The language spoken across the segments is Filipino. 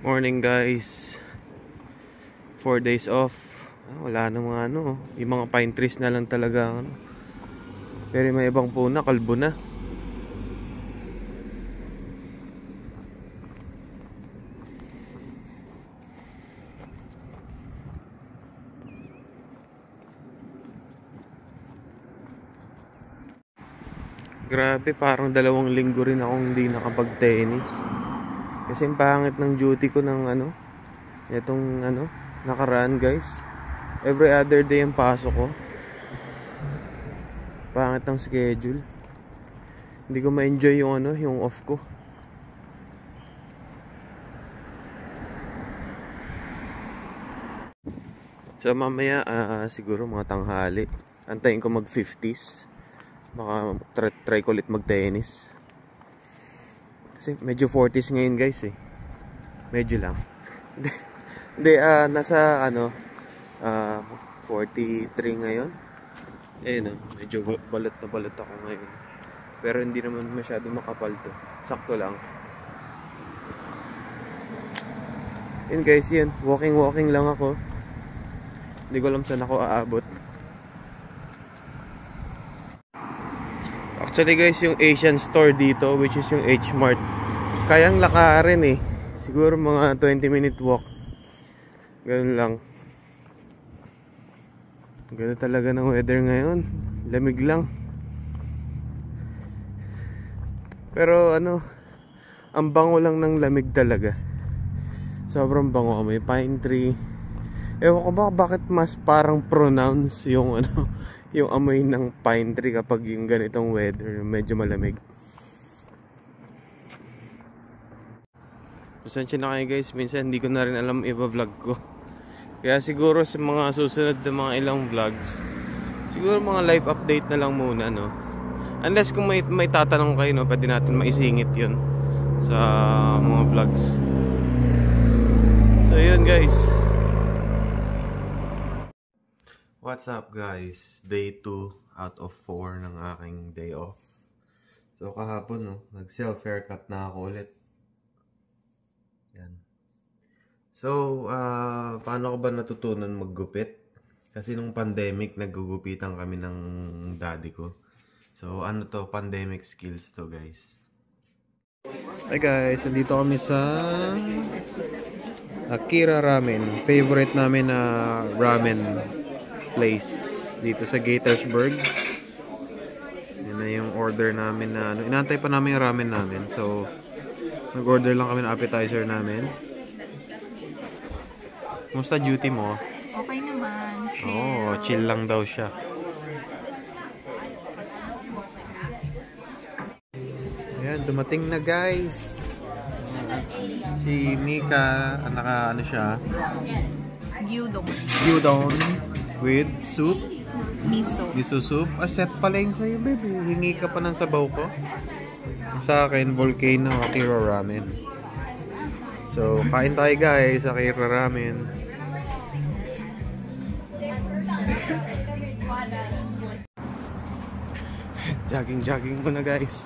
Morning guys, 4 days off. Wala na mga yung mga pine trees na lang talaga pero may ibang puna, kalbo na. Grabe, parang 2 linggo rin akong hindi nakapag-tennis. Kasi ang pangit ng duty ko ng itong nakaraan guys. Every other day ang pasok ko. Pangit ng schedule. Hindi ko ma-enjoy yung off ko. So mamaya siguro mga tanghali. Antayin ko mag 50s. Baka try ko ulit mag-tennis. Kasi medyo 40s ngayon guys eh. Medyo lang. Hindi, nasa 43 ngayon. Medyo balot na balot ako ngayon. Pero hindi naman masyado makapal to. Sakto lang. Yun guys, yun. Walking lang ako. Hindi ko alam saan ako aabot. Actually guys, yung Asian store dito, which is yung H-Mart, kayang lakarin eh. Siguro mga 20-minute walk. Ganun lang. Ganun talaga ng weather ngayon. Lamig lang. Pero ang bango lang ng lamig talaga. Sobrang bango. May pine tree. Ewan ko ba bakit mas parang pronounce yung yung amoy ng pine tree kapag yung ganitong weather, medyo malamig. Pasensya na kayo guys, minsan hindi ko na rin alam i-vlog ko. Kaya siguro sa mga susunod na mga ilang vlogs, siguro mga live update na lang muna Unless kung may tatanong kayo pwede natin maisingit yun sa mga vlogs. So yun guys. What's up guys? Day 2 out of 4 ng aking day off. So kahapon nag-self haircut na ako ulit. Yan. So paano ko ba natutunan maggupit? Kasi nung pandemic naggugupitan kami ng daddy ko. So pandemic skills to guys. Hi guys, nandito kami sa Akira Ramen. Favorite namin na ramen place dito sa Gaithersburg. Yan na yung order namin na inaantay pa namin yung ramen namin. So nag-order lang kami ng appetizer namin. Kumusta duty mo? Okay naman, chill. Oh, chill lang daw siya. Ayan, dumating na guys. Si Nika, siya? Gyudon with soup. Miso soup. Set pala yung sa'yo, baby. Hingi ka pa ng sabaw ko. Sa akin, Volcano Akira Ramen. So, kain tayo guys, Akira Ramen. Jogging muna guys.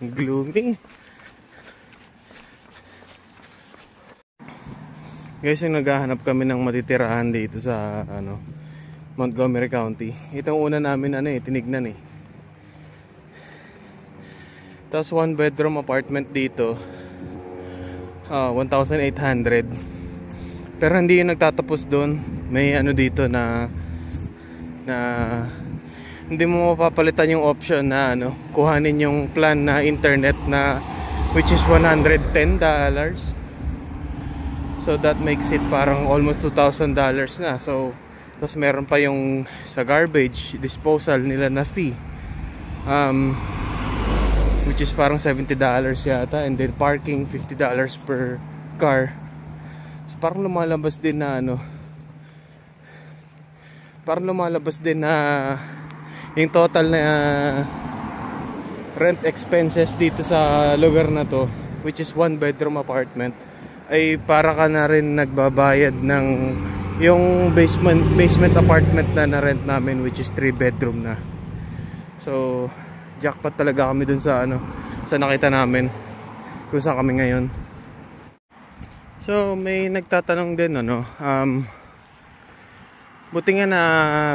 Gloomy. Guys, yung naghahanap kami ng matitirahan dito sa Montgomery County. Itong una namin tinignan eh. Tapos 1 bedroom apartment dito. 1,800. Pero hindi yung nagtatapos doon. May dito na hindi mo mapapalitan yung option na kuhanin yung plan na internet na which is $110. So that makes it parang almost $2,000 na. So tapos meron pa yung sa garbage disposal nila na fee, which is parang $70 yata, and then parking $50 per car. So parang lumalabas din na yung total na rent expenses dito sa lugar na to, which is 1 bedroom apartment, ay para ka na rin nagbabayad ng yung basement apartment na rent namin, which is 3 bedroom na. So jackpot talaga kami dun sa sa nakita namin kung saan kami ngayon. So may nagtatanong din buti nga na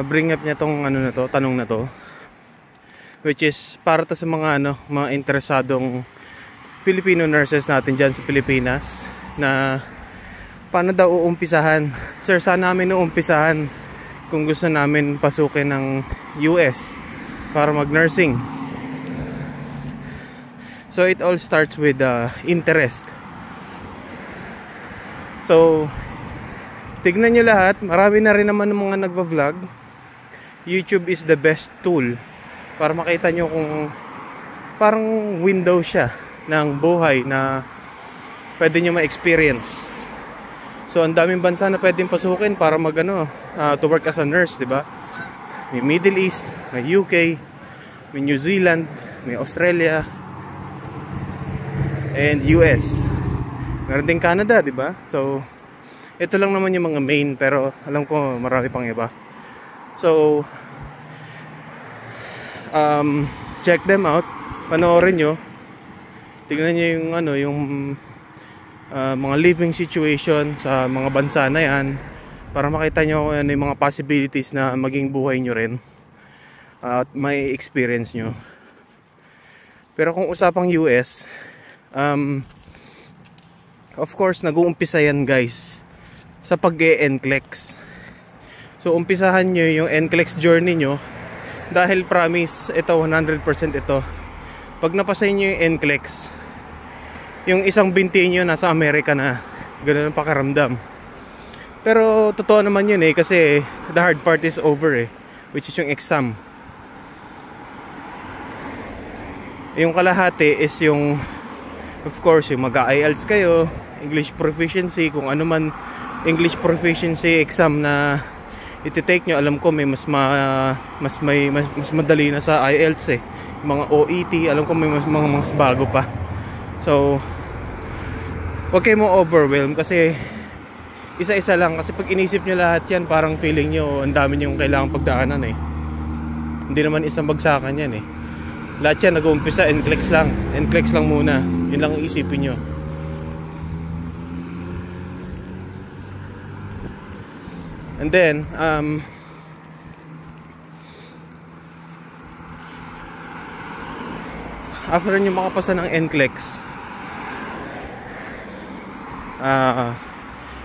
bring up niya tong tanong na to, which is para to sa mga mga interesadong Filipino nurses natin dyan sa Pilipinas na paano daw uumpisahan. Sir, saan namin uumpisahan kung gusto namin pasukin ng US para mag-nursing? So it all starts with interest. So tignan nyo lahat, marami na rin naman ng mga nagva-vlog. YouTube is the best tool para makita nyo kung parang window siya ng buhay na pwede nyo ma-experience. So ang daming bansa na pwedeng pasukin para mag to work as a nurse, di ba? May Middle East, may UK, may New Zealand, may Australia, and US. Meron din Canada, di ba? So ito lang naman yung mga main, pero alam ko marami pang iba. So check them out, panoorin nyo, tignan nyo yung yung mga living situation sa mga bansa na yan, para makita nyo yung mga possibilities na maging buhay nyo rin at may experience nyo. Pero kung usapang US, of course nag-uumpisa yan guys sa pag-e-NCLEX. So umpisahan nyo yung NCLEX journey nyo, dahil promise, ito 100% ito, pag napasa nyo yung NCLEX, yung isang binti nyo nasa Amerika na. Ganun ang pakiramdam. Pero totoo naman yun kasi the hard part is over which is yung exam. Yung kalahati is yung, of course, yung mag-IELTS kayo, English proficiency, kung ano man English proficiency exam na iti-take nyo. Alam ko may mas madali na sa IELTS mga OET, alam ko may mas bago pa. So huwag kayo mo overwhelm kasi isa-isa lang, kasi pag inisip nyo lahat yan, parang feeling nyo ang dami nyo kailangang pagdaanan hindi naman isang bagsakan yan lahat yan nag-uumpisa NCLEX lang muna, yun lang ang isipin nyo. And then after nyo makapasa ng NCLEX,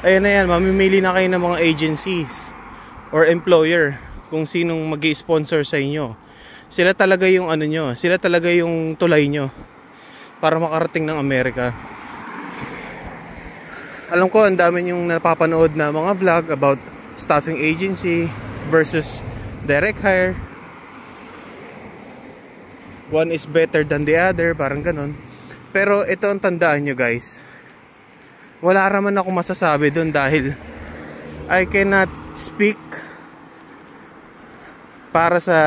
ayun na yan, mamimili na kayo ng mga agencies or employer kung sinong mag-i-sponsor sa inyo. Sila talaga yung sila talaga yung tulay nyo para makarating ng Amerika. Alam ko ang dami yung napapanood na mga vlog about staffing agency versus direct hire. One is better than the other, parang ganun. Pero ito ang tandaan nyo guys, wala naman ako masasabi dun dahil I cannot speak para sa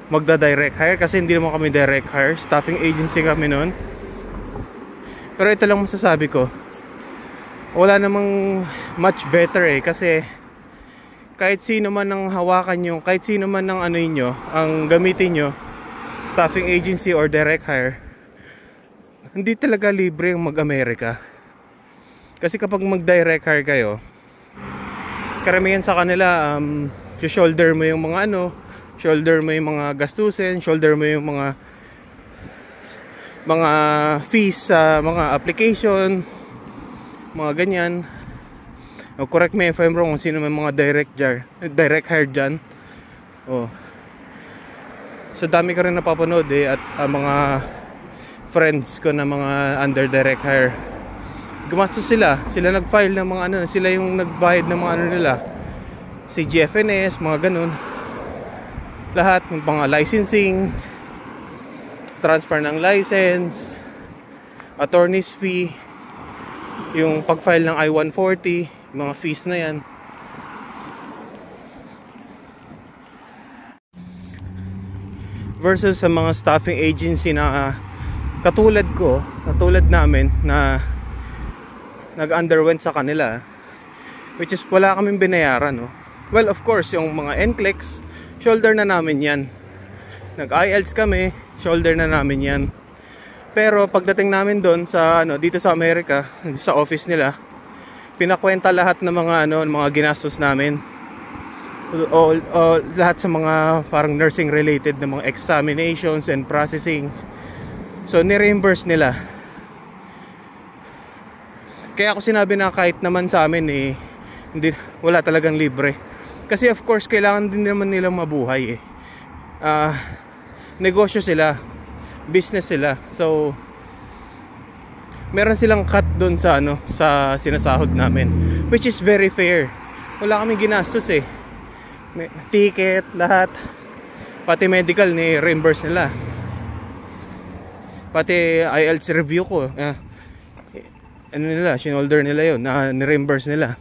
magda-direct hire kasi hindi naman kami direct hire, staffing agency kami nun. Pero ito lang masasabi ko, wala namang much better kasi kahit sino man ang hawakan nyo, kahit sino man ang ang gamitin nyo, staffing agency or direct hire, hindi talaga libre ang mag-Amerika. Kasi kapag mag-direct hire kayo, karamihan sa kanila shoulder mo yung mga shoulder mo yung mga gastusin, shoulder mo yung mga fees sa mga application, mga ganyan. Correct me if I'm wrong kung sino may mga direct hire dyan. So dami ko rin napapanood at mga friends ko na mga under direct hire, gumastos sila nag-file ng mga sila yung nagbayad ng mga nila, si GFNS, mga ganun, lahat ng mga licensing, transfer ng license, attorney's fee, yung pag-file ng I-140, mga fees na yan. Versus sa mga staffing agency na katulad namin na nag-underwent sa kanila, which is wala kaming binayaran, no? Well, of course, yung mga NCLEX, shoulder na namin yan. Nag-IELTS kami, shoulder na namin yan. Pero pagdating namin doon sa dito sa Amerika, sa office nila, pinakwenta lahat ng mga mga ginastos namin. Lahat sa mga parang nursing related na mga examinations and processing. So ni-reimburse nila. Kaya ako sinabi na kahit naman sa amin wala talagang libre. Kasi of course kailangan din naman nilang mabuhay negosyo sila, business sila. So meron silang cut doon sa sa sinasahod namin, which is very fair. Wala kaming ginastos ticket, lahat, pati medical ni reimburse nila, pati IELTS review ko shoulder nila yun, ni-reimburse nila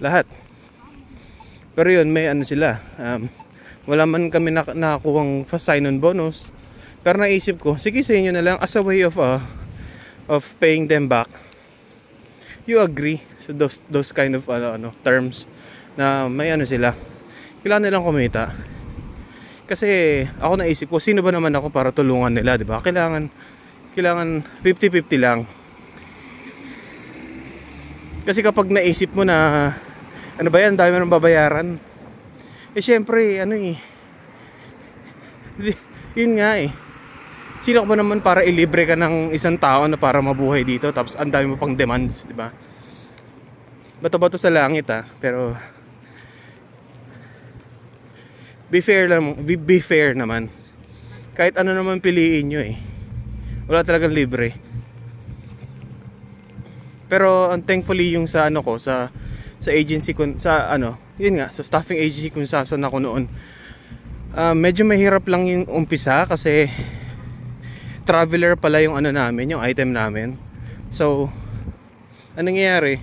lahat. Pero yun, may sila, wala man kami nakakuhang sign-on bonus. Pero naisip ko, sige sa inyo na lang as a way of paying them back. You agree so those kind of terms na may sila, kailangan nilang kumita. Kasi ako naisip ko, sino ba naman ako para tulungan nila, di ba? Kailangan 50-50 lang. Kasi kapag naisip mo na ano ba yan, dami mo nang babayaran, syempre yun nga sino ka ba naman para ilibre ka ng isang tao na para mabuhay dito, tapos ang dami mo pang demands, di ba? Bato-bato sa langit pero be fair naman. Kahit ano naman piliin nyo wala talagang libre. Pero thankfully yung sa sa agency ko, yun nga, sa staffing agency kung saan ako noon, medyo mahirap lang yung umpisa kasi traveler pala yung namin, yung item namin. So anong nangyayari,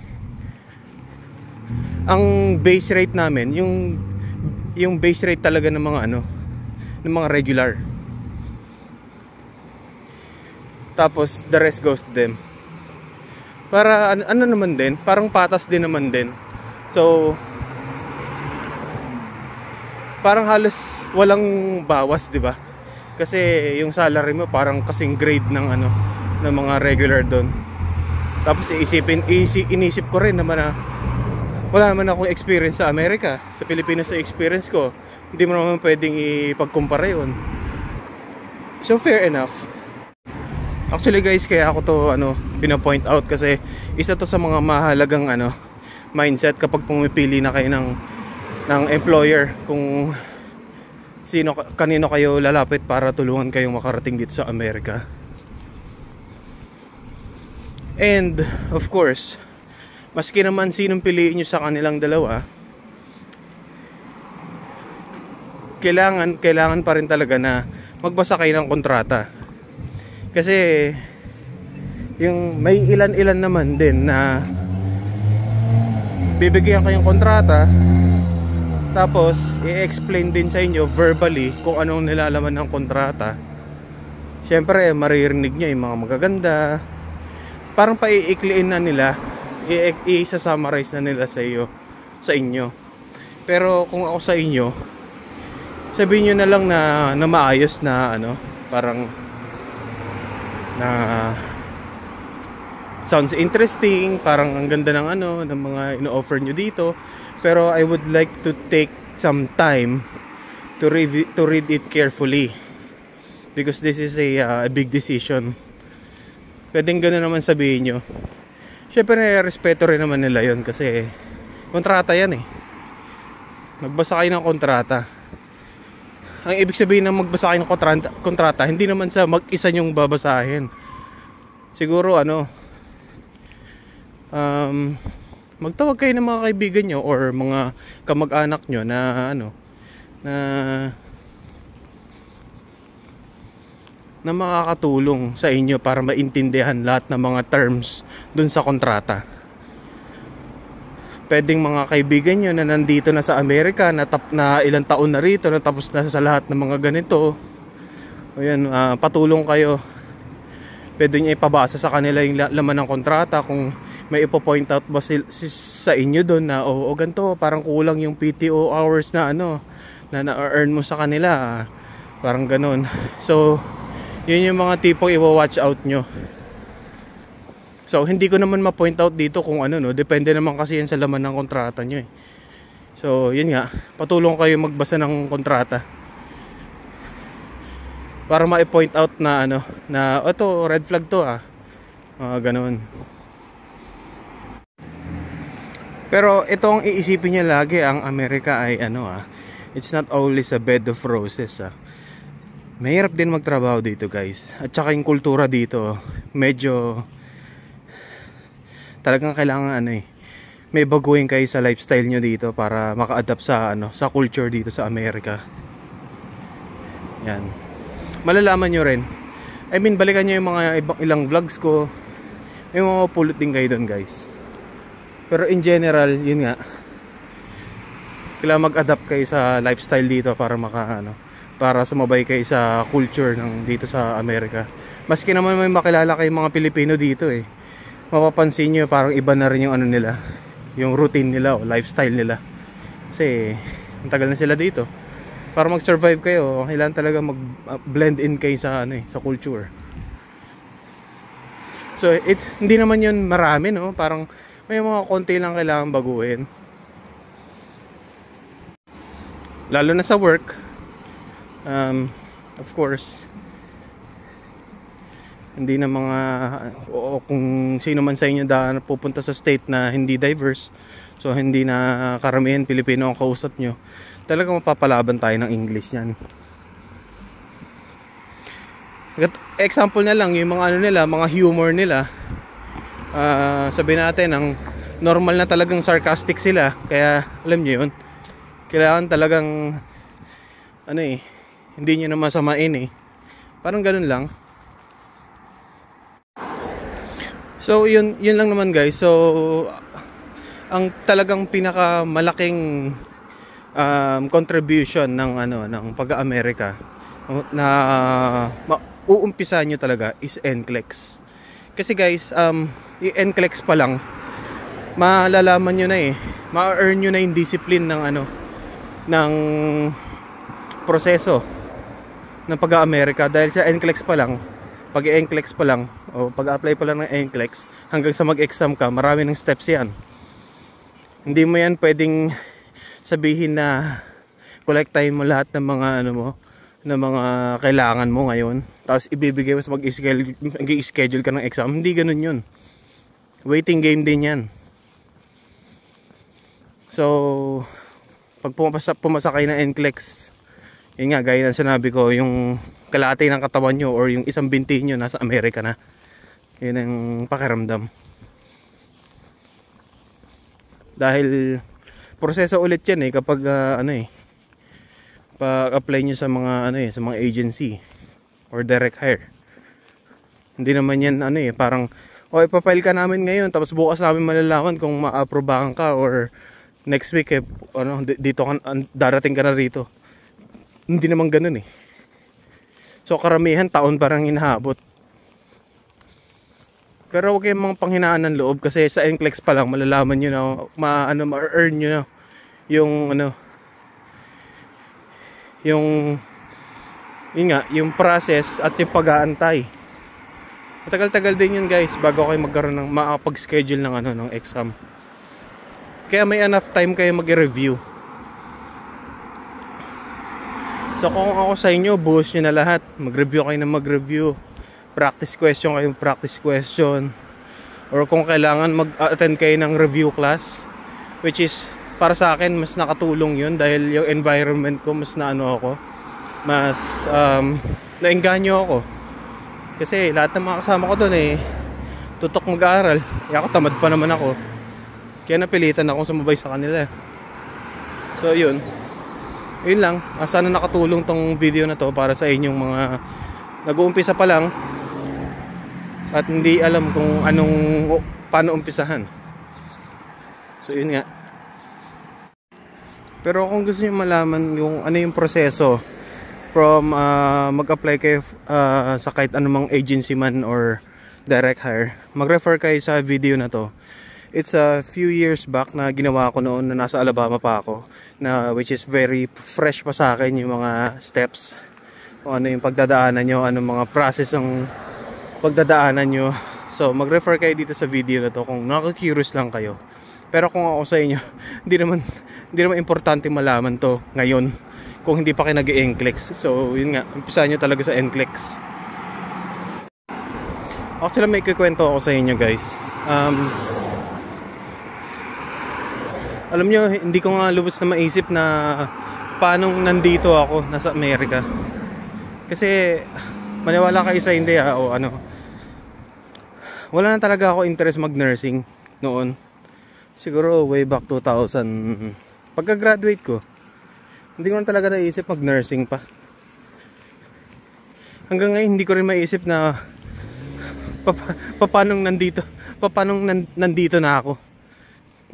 ang base rate namin, yung base rate talaga ng mga ng mga regular, tapos the rest goes to them. Para naman din, parang patas din naman din. So parang halos walang bawas, di ba? Kasi yung salary mo parang kasing grade ng ng mga regular doon. Tapos inisip ko rin naman wala naman akong experience sa Amerika. Sa Pilipinas sa experience ko, hindi mo naman pwedeng ipagkumpara yun. So fair enough. Actually guys, kaya ako to pina-point out kasi isa to sa mga mahalagang mindset kapag pumipili na kayo ng employer, kung kanino kayo lalapit para tulungan kayong makarating dito sa Amerika. And of course, maski naman sinong piliin nyo sa kanilang dalawa, kailangan pa rin talaga na magbasa kayo ng kontrata. Kasi yung may ilan-ilan naman din na bibigyan kayong kontrata, tapos i-explain din sa inyo verbally kung anong nilalaman ng kontrata. Syempre maririnig nyo yung mga magaganda, parang paiikliin na nila, i-summarize na nila sa inyo. Pero kung ako sa inyo, sabihin nyo na lang na maayos na parang na sounds interesting, parang ang ganda ng ng mga ino-offer nyo dito, pero I would like to take some time to read it carefully because this is a big decision. Pwedeng gano'n naman sabihin nyo. Syempre respeto rin naman nila yon kasi kontrata yan magbasa kayo ng kontrata. Ang ibig sabihin ng magbasa kayo ng kontrata, hindi naman sa mag-isa nyong babasahin. Siguro magtawag kayo ng mga kaibigan nyo or mga kamag-anak nyo na na makakatulong sa inyo para maintindihan lahat ng mga terms dun sa kontrata. Pwedeng mga kaibigan nyo na nandito na sa Amerika, na ilang taon na rito, na tapos na sa lahat ng mga ganito. O yan, patulong kayo. Pwede nyo ipabasa sa kanila yung laman ng kontrata kung may ipo-point out ba sa inyo doon na o ganito, parang kulang yung PTO hours na na-earn mo sa kanila, parang ganun. So yun yung mga tipong i-watch out nyo. So hindi ko naman ma-point out dito kung depende naman kasi yan sa laman ng kontrata nyo eh. So yun nga, patulong kayo magbasa ng kontrata para ma-point out na na ito red flag to ganun. Pero ito ang iisipin niya lagi, ang Amerika ay it's not always a bed of roses. Mahirap din magtrabaho dito, guys. At saka yung kultura dito, medyo talagang kailangan may baguhin kayo sa lifestyle nyo dito para maka-adapt sa culture dito sa Amerika. Yan. Malalaman nyo rin. I mean, balikan nyo yung mga ilang vlogs ko. May mga pulot din kayo doon, guys. Pero in general, yun nga, kailangan mag-adapt kayo sa lifestyle dito para para sumabay kayo sa culture ng dito sa Amerika. Maski naman may makilala kayong mga Pilipino dito mapapansin nyo parang iba na rin yung nila, yung routine nila o lifestyle nila. Kasi ang tagal na sila dito. Para mag-survive kayo, kailangan talaga mag-blend in kayo sa sa culture. So hindi naman yun marami, parang may mga konti lang kailangan baguhin. Lalo na sa work. Of course, hindi na kung sino man sa inyo pupunta sa state na hindi diverse, so hindi na karamihan Pilipino ang kausap nyo, talagang mapapalaban tayo ng English yan. Example na lang yung mga nila, mga humor nila. Sabihin natin ang normal na talagang sarcastic sila, kaya alam nyo yun, kailangan talagang hindi nyo na masamain parang ganun lang. So yun lang naman, guys. So ang talagang pinakamalaking contribution ng pag-Amerika na mauumpisa nyo talaga is NCLEX. Kasi guys, yung NCLEX pa lang malalaman nyo na ma-earn nyo na yung discipline ng proseso ng pag-Amerika. Dahil sa NCLEX pa lang, pag NCLEX pa lang o pag-apply pa lang ng NCLEX hanggang sa mag-exam ka, marami ng steps yan. Hindi mo yan pwedeng sabihin na kolektahin mo lahat ng mga ng mga kailangan mo ngayon, tapos ibibigay mo sa mag-schedule ka ng exam. Hindi ganun yun. Waiting game din yan. So pag pumasa kayo ng NCLEX, yun nga, gaya ng sinabi ko, yung kalahati ng katawan nyo or yung isang binti nyo nasa Amerika na. Yun ang pakiramdam. Dahil proseso ulit yan kapag pag-apply nyo sa mga sa mga agency or direct hire. Hindi naman yan parang ipapile ka namin ngayon tapos bukas namin malalaman kung ma-aprobahan ka or next week dito darating ka na rito. Hindi naman ganun So karamihan taon parang hinahabot. Pero huwag kayong mga panghinaan ng loob kasi sa NCLEX pa lang malalaman nyo na ma-earn nyo na yung yung process at yung pag-aantay. Matagal-tagal din yun, guys, bago kayo magkaroon ng makapag-schedule ng exam. Kaya may enough time kayo mag-review. So kung ako sa inyo, buhos nyo na lahat. Mag-review kayo ng mag-review. Practice question kayo, practice question. Or kung kailangan mag-attend kayo ng review class, which is para sa akin mas nakatulong yun dahil yung environment ko mas mas naengganyo ako. Kasi lahat ng mga kasama ko doon tutok mag-aaral. Ako tamad pa naman ako. Kaya napilitan akong sumabay sa kanila. So yun lang, sana nakatulong tong video na to para sa inyong mga nag-uumpisa pa lang at hindi alam kung paano umpisahan. So yun nga. Pero kung gusto niyo malaman yung yung proseso from mag-apply kayo sa kahit anumang agency man or direct hire, mag-refer kayo sa video na to. It's a few years back na ginawa ko noon na nasa Alabama pa ako, na which is very fresh pa sa akin yung mga steps, kung ano yung pagdadaanan nyo, anong mga process ang pagdadaanan nyo. So mag-refer kayo dito sa video na to kung nakaka-curious lang kayo. Pero kung ako sa inyo, hindi naman importante malaman to ngayon kung hindi pa kayo nag-NCLEX. So yun nga, umpisahan nyo talaga sa NCLEX. Actually may kikwento ako sa inyo guys. Alam nyo, hindi ko nga lubos na maisip na paano nandito ako, nasa Amerika. Kasi maniwala kayo sa hindi o ano, wala na talaga ako interest mag-nursing noon. Siguro way back 2000, pagka-graduate ko, hindi ko na talaga naisip mag-nursing pa. Hanggang ngayon hindi ko rin maisip na papanong nandito na ako,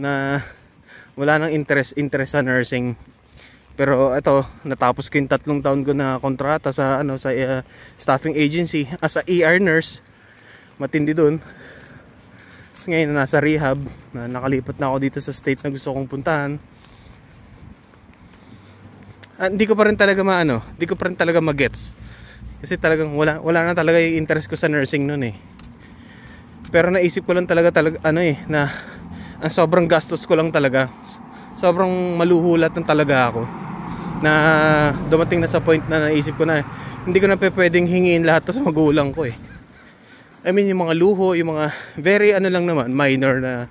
na wala nang interest sa nursing. Pero ito, natapos ko yung 3 taon ko na kontrata sa staffing agency as a ER nurse. Matindi dun. Ngayon nasa rehab, na nakalipat na ako dito sa state na gusto kong puntahan. Hindi ko pa rin talaga magets. Kasi talagang wala na talaga yung interest ko sa nursing noon eh. Pero naisip ko lang talaga na ang sobrang gastos ko lang talaga. Sobrang maluhulat ng talaga ako. Na dumating na sa point na naisip ko na hindi ko na pwedeng hingiin lahat to sa magulang ko eh. I mean yung mga luho, yung mga very lang naman, minor na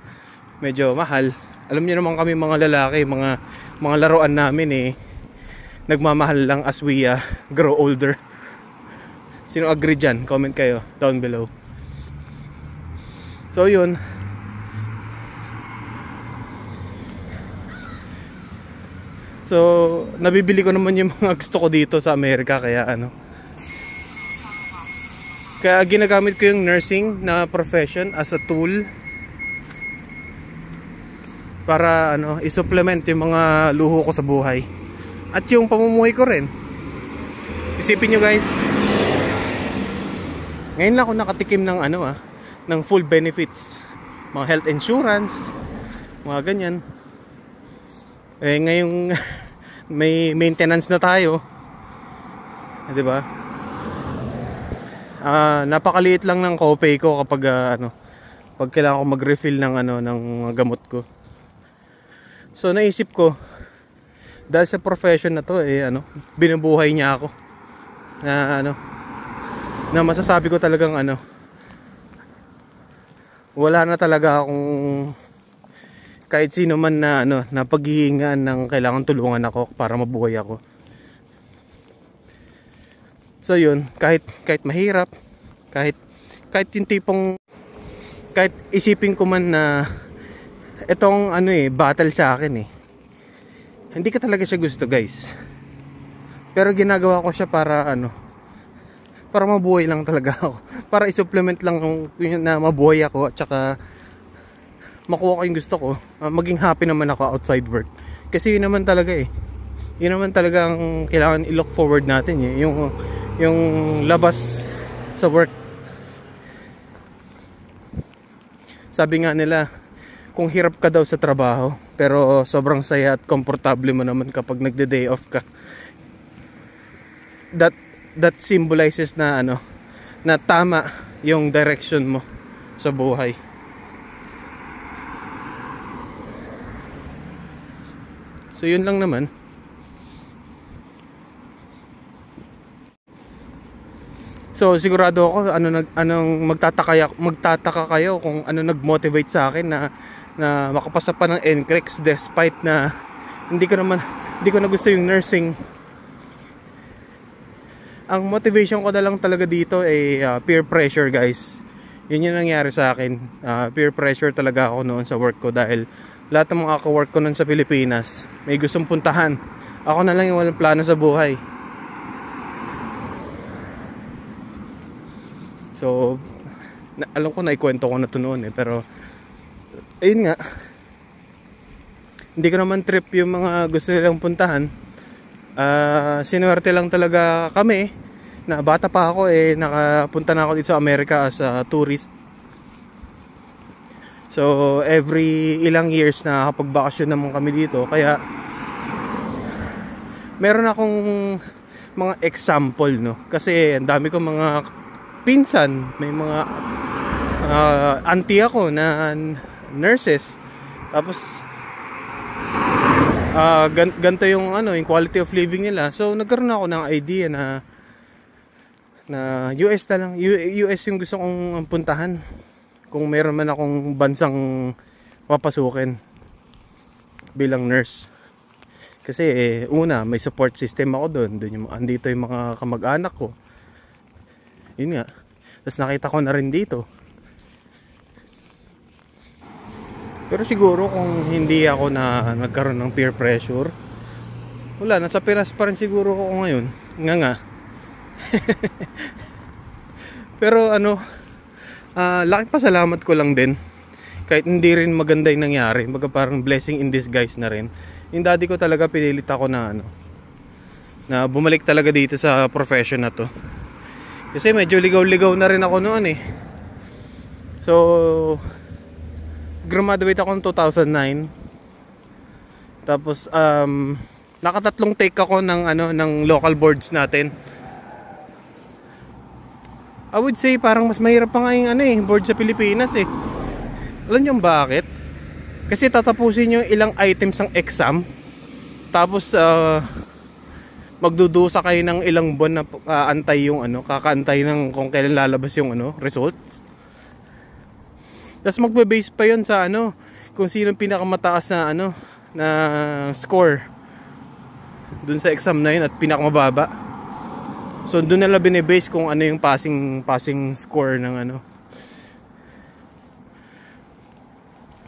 medyo mahal. Alam niyo naman kami mga lalaki, mga laruan namin eh, nagmamahal lang as we grow older. Sino agree dyan? Comment kayo down below. So yun, so nabibili ko naman yung mga gusto ko dito sa Amerika, kaya kaya ginagamit ko yung nursing na profession as a tool para i-supplement yung mga luho ko sa buhay at yung pamumuhay ko rin. Isipin nyo guys, ngayon lang ako nakatikim ng ng full benefits, mga health insurance, mga ganyan. Ngayong may maintenance na tayo, di ba? Napakaliit lang ng copay ko kapag pag kailangan ko mag-refill ng gamot ko. So naisip ko, dahil sa profession na to binubuhay niya ako. Na masasabi ko talagang wala na talaga akong kahit sino man na napaghihingaan ng kailangan tulungan ako para mabuhay ako. So yun, kahit mahirap, kahit yung tipong, kahit isipin ko man na itong battle sa akin hindi ka talaga siya gusto guys. Pero ginagawa ko siya para para mabuhay lang talaga ako, para i-supplement lang na mabuhay ako, at saka makuha ko yung gusto ko, maging happy naman ako outside work. Kasi yun naman talaga yun naman talaga ang kailangan i-look forward natin yung labas sa work. Sabi nga nila, kung hirap ka daw sa trabaho pero sobrang saya at komportable mo naman kapag nagde-day off ka, that symbolizes na na tama yung direction mo sa buhay. So yun lang naman. So sigurado ako anong magtataka kayo kung ano nag-motivate sa akin na makapasa pa ng NCLEX despite na hindi ko na gusto yung nursing. Ang motivation ko na lang talaga dito ay peer pressure guys. Yun yung nangyari sa akin. Peer pressure talaga ako noon sa work ko dahil lahat ng mga ka-work ko noon sa Pilipinas may gustong puntahan. Ako na lang yung walang plano sa buhay. So alam ko na ikwento ko na ito noon pero ayun nga, hindi ko naman trip yung mga gusto nilang puntahan. Sinuwerte lang talaga kami na bata pa ako nakapunta na ako dito sa Amerika as a tourist. So every ilang years na kapag-bakasyon naman kami dito. Kaya meron akong mga example, no? Kasi ang dami kong mga pinsan, may mga auntie ako na nurses. Tapos ganito yung yung quality of living nila. So nagkaroon ako ng idea na US na lang. US yung gusto kong puntahan. Kung meron man akong bansang papasukin bilang nurse. Kasi una, may support system ako doon. Andito yung mga kamag-anak ko. Yun nga. Tapos nakita ko na rin dito. Pero siguro kung hindi ako na nagkaroon ng peer pressure, wala, nasa Pinas pa rin siguro ako ngayon. Nga. Pero laking pasalamat ko lang din. Kahit hindi rin maganda yung nangyari, baga parang blessing in disguise na rin. Yung daddy ko talaga pinilit ako na na bumalik talaga dito sa profession na to. Kasi medyo ligaw-ligaw na rin ako noon eh. So graduate ako noong 2009. Tapos nakatatlong take ako ng local boards natin. I would say parang mas mahirap pa nga yung board sa Pilipinas eh. Alam niyo bakit? Kasi tatapusin niyo ilang items ng exam. Tapos magdudusa kayo ng ilang buwan na antay yung kakaantay ng kung kailan lalabas yung result. Tapos magbe-base pa 'yon sa kung sino pinakamataas na na score dun sa exam na yun at pinakamababa. So doon nila binibase kung ano yung passing score ng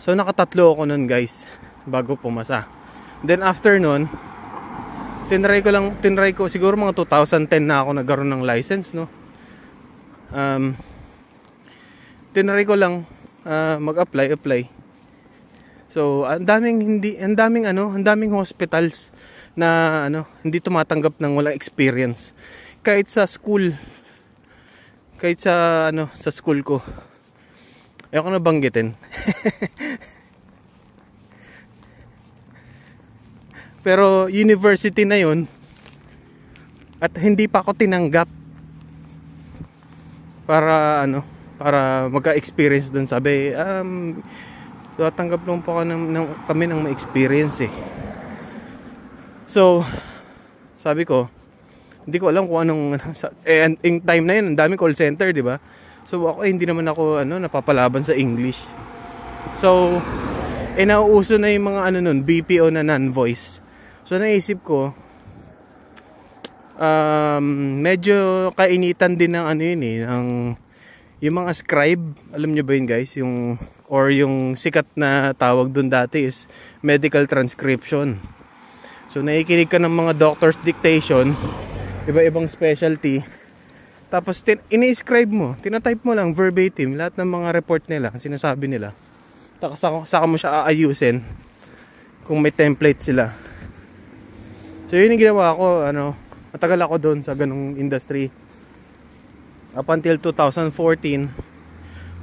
So nakatatlo ako nun guys bago pumasa. Then after nun, tinry ko siguro mga 2010 na ako nagkaroon ng license, no. Tinry ko lang mag-apply. So ang daming hospitals na hindi tumatanggap ng walang experience. Kahit sa school, sa school ko, ayoko na banggitin. Pero university na yun at hindi pa ako tinanggap para magka-experience doon. Sabi tatanggap lang po kami ng ma-experience eh. So sabi ko, hindi ko alam kung anong in time na yun, ang daming call center, di ba? So ako hindi naman ako napapalaban sa English. So nauuso na yung mga BPO na non-voice. So naisip ko medyo kainitan din ng yung mga scribe. Alam nyo ba yun guys? Yung sikat na tawag dun dati is medical transcription. So nakikinig ka ng mga doctor's dictation, iba-ibang specialty. Tapos ini-scribe mo, tinatype mo lang verbatim lahat ng mga report nila, sinasabi nila. Tapos saka mo siya aayusin kung may template sila. So yun yung ginawa ko, matagal ako doon sa ganung industry. Up until 2014,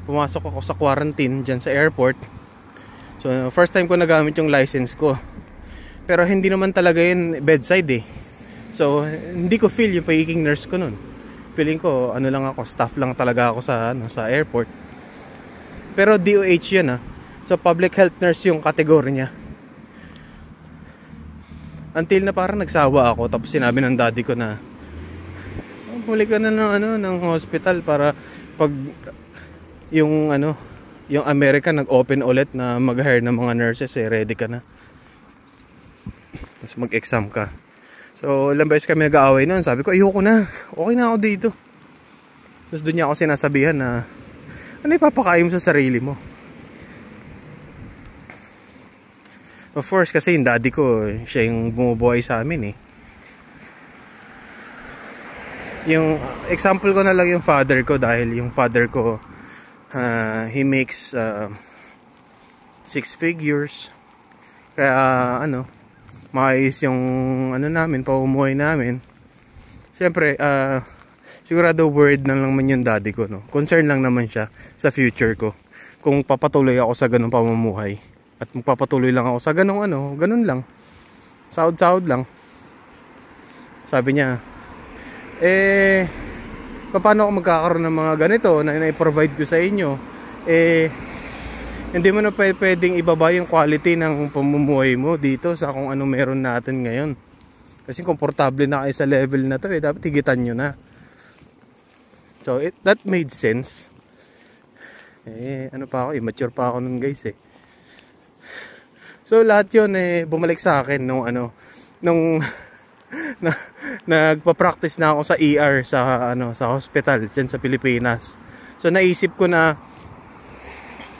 pumasok ako sa quarantine dyan sa airport. So first time ko nagamit yung license ko. Pero hindi naman talaga yun bedside eh. So hindi ko feel yung pagiging nurse ko nun. Feeling ko lang ako, staff lang talaga ako sa airport. Pero DOH yan So public health nurse yung kategory niya. Until na parang nagsawa ako, tapos sinabi ng daddy ko na balik ka na ng hospital para pag yung America nag-open ulit na mag-hire ng mga nurses ready ka na. Tapos mag-exam ka. So ilang beses kami nag-aaway noon. Sabi ko ayoko na, okay na ako dito. Tapos doon niya ako sinasabihan na ipapakain mo sa sarili mo. Of course kasi yung daddy ko, siya yung bumubuhay sa amin eh. Yung example ko na lang yung father ko, dahil yung father ko he makes 6 figures. Kaya maayos yung namin, pamumuhay namin. Siyempre sigurado worried na lang man yung daddy ko, no. Concern lang naman siya sa future ko. kung papatuloy ako sa ganung pamumuhay. At magpapatuloy lang ako sa ganung ganun lang. Sahod-sahod lang. Sabi niya, paano ako magkakaroon ng mga ganito na i-provide ko sa inyo? Hindi mo na pwedeng ibaba yung quality ng pamumuhay mo dito sa kung ano meron natin ngayon. Kasi komportable na kayo sa level na to, dapat higitan nyo na. So that made sense. Ano pa ako, immature pa ako nun guys So lahat yun bumalik sa akin nung nagpa-practice na ako sa ER sa hospital diyan sa Pilipinas. So naisip ko na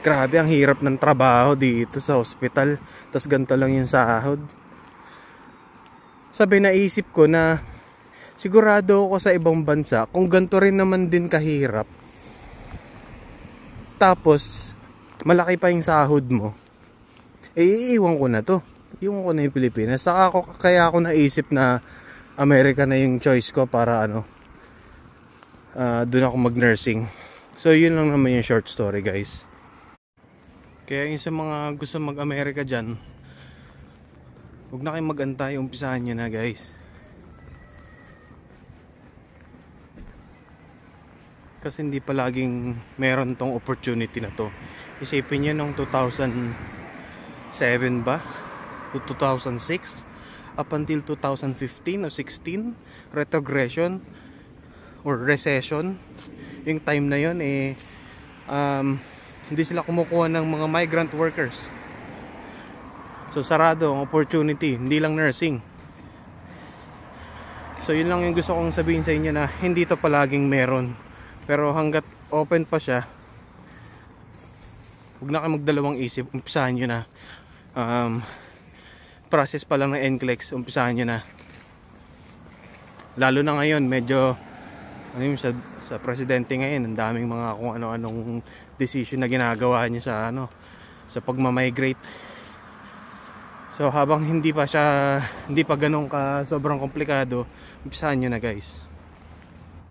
grabe ang hirap ng trabaho dito sa hospital, tas ganito lang yung sahod. Sabi naisip ko na sigurado ako sa ibang bansa kung ganito rin naman din kahirap. Tapos malaki pa yung sahod mo. Iiwan ko na to. Iwan ko na yung Pilipinas. Kaya ako naisip na America na yung choice ko para doon ako mag-nursing. So yun lang naman yung short story guys. Kaya yung sa mga gusto mag-America dyan, huwag na kayong mag-antay, umpisahan nyo na guys. Kasi hindi palaging meron tong opportunity na to. Isipin nyo nung 2007 ba? 2006 up until 2015 or 16, retrogression or recession. Yung time na yun hindi sila kumukuha ng mga migrant workers. So sarado ang opportunity, hindi lang nursing. So yun lang yung gusto kong sabihin sa inyo, na hindi to palaging meron. Pero hanggat open pa siya, huwag na kayo magdalawang isip, umpisahan nyo na. Process pa lang ng NCLEX, umpisahan nyo na. Lalo na ngayon, medyo sa presidente ngayon, ang daming mga kung ano-anong decision na ginagawa niya sa pagmamigrate. So habang hindi pa ganun ka sobrang komplikado, umpisahan nyo na guys.